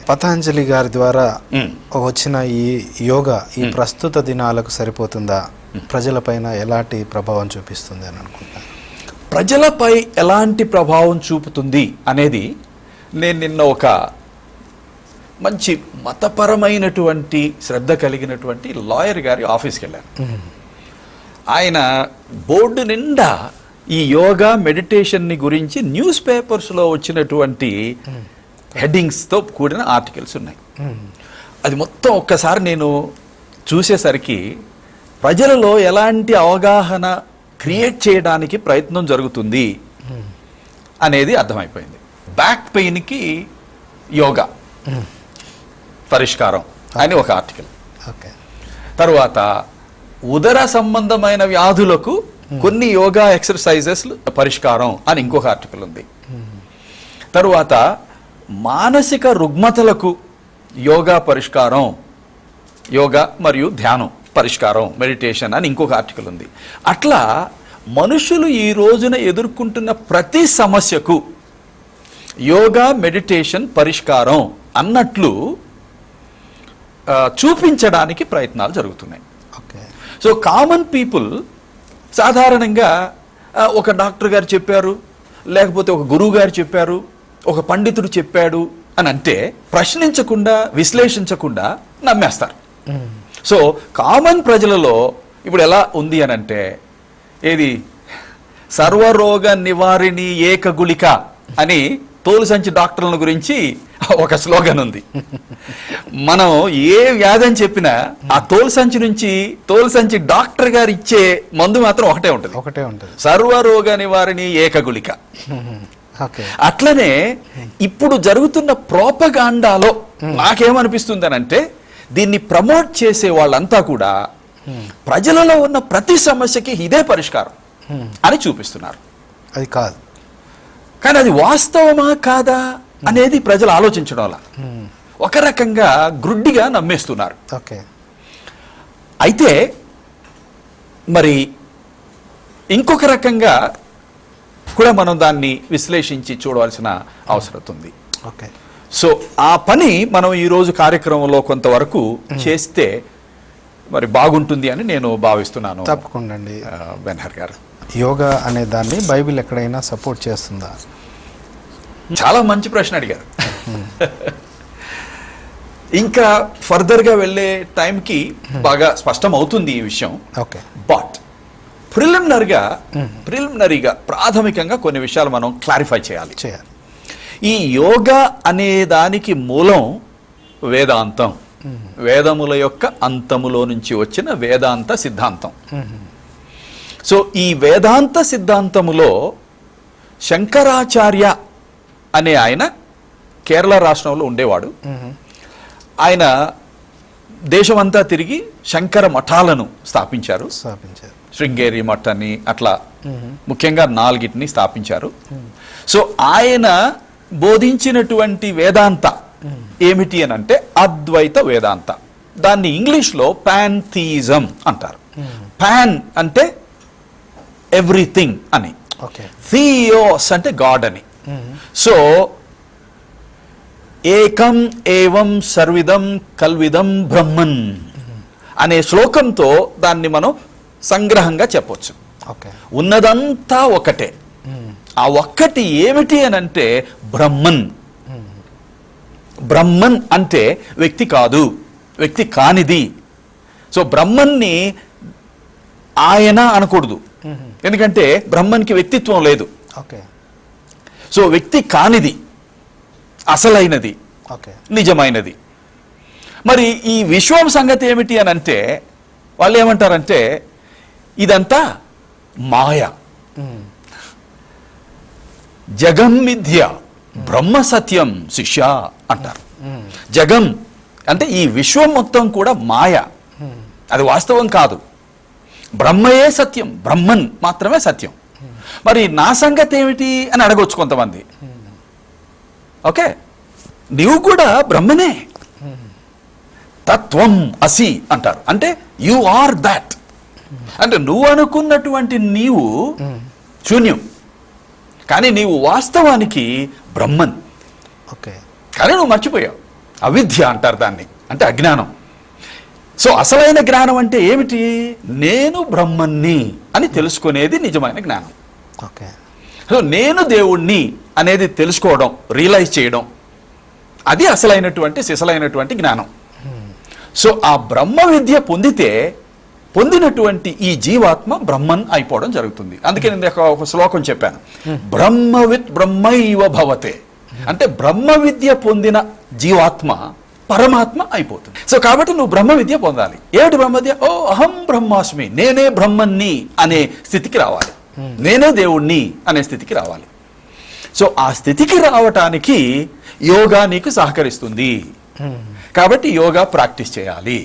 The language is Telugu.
పతంజలి గారి ద్వారా వచ్చిన ఈ యోగా ఈ ప్రస్తుత దినాలకు సరిపోతుందా? ప్రజలపైన ఎలాంటి ప్రభావం చూపిస్తుంది అని అనుకుంటున్నాను. ప్రజలపై ఎలాంటి ప్రభావం చూపుతుంది అనేది నేను నిన్న ఒక మంచి మతపరమైనటువంటి శ్రద్ధ కలిగినటువంటి లాయర్ గారి ఆఫీస్కి వెళ్ళాను. ఆయన బోర్డు నిండా ఈ యోగా మెడిటేషన్ని గురించి న్యూస్ పేపర్స్లో వచ్చినటువంటి హెడ్డింగ్స్తో కూడిన ఆర్టికల్స్ ఉన్నాయి. అది మొత్తం ఒక్కసారి నేను చూసేసరికి ప్రజలలో ఎలాంటి అవగాహన క్రియేట్ చేయడానికి ప్రయత్నం జరుగుతుంది అనేది అర్థమైపోయింది. బ్యాక్ పెయిన్కి యోగా పరిష్కారం అని ఒక ఆర్టికల్, తరువాత ఉదర సంబంధమైన వ్యాధులకు కొన్ని యోగా ఎక్సర్సైజెస్ పరిష్కారం అని ఇంకొక ఆర్టికల్ ఉంది. తరువాత మానసిక రుగ్మతలకు యోగా పరిష్కారం, యోగా మరియు ధ్యానం పరిష్కారం, మెడిటేషన్ అని ఇంకొక ఆర్టికల్ ఉంది. అట్లా మనుషులు ఈ రోజున ఎదుర్కొంటున్న ప్రతి సమస్యకు యోగా మెడిటేషన్ పరిష్కారం అన్నట్లు చూపించడానికి ప్రయత్నాలు జరుగుతున్నాయి. సో కామన్ పీపుల్ సాధారణంగా ఒక డాక్టర్ గారు చెప్పారు, లేకపోతే ఒక గురువు గారు చెప్పారు, ఒక పండితుడు చెప్పాడు అని అంటే ప్రశ్నించకుండా విశ్లేషించకుండా నమ్మేస్తారు. సో కామన్ ప్రజలలో ఇప్పుడు ఎలా ఉంది అని అంటే, ఏది సర్వరోగ నివారిణి ఏకగుళిక అని తోలు సంచి డాక్టర్ల గురించి ఒక స్లోగన్ ఉంది. మనం ఏ వ్యాధి అని చెప్పినా ఆ తోలు సంచి డాక్టర్ గారు ఇచ్చే మందు మాత్రం ఒకటే ఉంటుంది, సర్వరోగ నివారిణి ఏకగుళిక. అట్లనే ఇప్పుడు జరుగుతున్న ప్రోపగాండాలో నాకేమనిపిస్తుంది అని అంటే, దీన్ని ప్రమోట్ చేసే వాళ్ళంతా కూడా ప్రజలలో ఉన్న ప్రతి సమస్యకి ఇదే పరిష్కారం అని చూపిస్తున్నారు. అది కాదు, కానీ అది వాస్తవమా కాదా అనేది ప్రజలు ఆలోచించడం వల్ల ఒక రకంగా గ్రుడ్డిగా నమ్మేస్తున్నారు. అయితే మరి ఇంకొక రకంగా కూడా మనం దాన్ని విశ్లేషించి చూడవలసిన అవసరం ఉంది. సో ఆ పని మనం ఈరోజు కార్యక్రమంలో కొంతవరకు చేస్తే మరి బాగుంటుంది అని నేను భావిస్తున్నాను. తప్పకుండా అండి బెన్హర్ గారు. యోగా అనే దాన్ని బైబిల్ ఎక్కడైనా సపోర్ట్ చేస్తుందా? చాలా మంచి ప్రశ్న అడిగారు. ఇంకా ఫర్దర్గా వెళ్ళే టైంకి బాగా స్పష్టం అవుతుంది ఈ విషయం. బట్ ప్రిలిమినరీగా ప్రాథమికంగా కొన్ని విషయాలు మనం క్లారిఫై చేయాలి. ఈ యోగా అనే దానికి మూలం వేదాంతం, వేదముల యొక్క అంతములో నుంచి వచ్చిన వేదాంత సిద్ధాంతం. సో ఈ వేదాంత సిద్ధాంతములో శంకరాచార్య అనే ఆయన కేరళ రాష్ట్రంలో ఉండేవాడు. ఆయన దేశమంతా తిరిగి శంకర మఠాలను స్థాపించారు. శృంగేరి మఠాన్ని అట్లా ముఖ్యంగా 4 స్థాపించారు. సో ఆయన బోధించినటువంటి వేదాంత ఏమిటి అని అంటే అద్వైత వేదాంత. దాన్ని ఇంగ్లీష్లో పాంథియిజం అంటారు. పాన్ అంటే ఎవ్రీథింగ్ అని, థియోస్ అంటే గాడ్ అని. సో ఏకం ఏవం సర్విదం కల్విదం బ్రహ్మన్ అనే శ్లోకంతో దాన్ని మనం సంగ్రహంగా చెప్పొచ్చు. ఉన్నదంతా ఒకటే. ఆ ఒక్కటి ఏమిటి అని అంటే బ్రహ్మన్. బ్రహ్మన్ అంటే వ్యక్తి కాదు, వ్యక్తి కానిది. సో బ్రహ్మన్ని ఆయన అనకూడదు, ఎందుకంటే బ్రహ్మన్కి వ్యక్తిత్వం లేదు. సో వ్యక్తి కానిది, అసలైనది, నిజమైనది. మరి ఈ విశ్వం సంగతి ఏమిటి అని అంటే వాళ్ళు ఏమంటారంటే ఇదంతా మాయ, జగం మిథ్య బ్రహ్మ సత్యం శిష్య అంటారు. జగం అంటే ఈ విశ్వం మొత్తం కూడా మాయ, అది వాస్తవం కాదు. బ్రహ్మయే సత్యం, బ్రహ్మన్ మాత్రమే సత్యం. మరి నా సంగతి ఏమిటి అని అడగొచ్చు కొంతమంది. ఓకే, నీవు కూడా బ్రహ్మనే, తత్వం అసి అంటారు. అంటే యు ఆర్ దాట్. అంటే నువ్వు అనుకున్నటువంటి నీవు శూన్యం, కానీ నీవు వాస్తవానికి బ్రహ్మన్. కానీ నువ్వు మర్చిపోయావు. అవిద్య అంటారు దాన్ని, అంటే అజ్ఞానం. సో అసలైన జ్ఞానం అంటే ఏమిటి? నేను బ్రహ్మన్ని అని తెలుసుకునేది నిజమైన జ్ఞానం. ఓకే. సో నేను దేవుణ్ణి అనేది తెలుసుకోవడం, రియలైజ్ చేయడం, అది అసలైనటువంటి సిసలైనటువంటి జ్ఞానం. సో ఆ బ్రహ్మ విద్య పొందినటువంటి ఈ జీవాత్మ బ్రహ్మన్ అయిపోవడం జరుగుతుంది. అందుకే నేను ఒక శ్లోకం చెప్పాను, బ్రహ్మవిత్ బ్రహ్మైవ భవతే, అంటే బ్రహ్మ విద్య పొందిన జీవాత్మ పరమాత్మ అయిపోతుంది. సో కాబట్టి నువ్వు బ్రహ్మ విద్య పొందాలి. ఏమిటి బ్రహ్మ విద్య? ఓ అహం బ్రహ్మాస్మి, నేనే బ్రహ్మన్ని అనే స్థితికి రావాలి, నేనే దేవుణ్ణి అనే స్థితికి రావాలి. సో ఆ స్థితికి రావటానికి యోగా నీకు సహకరిస్తుంది. కాబట్టి యోగా ప్రాక్టీస్ చేయాలి.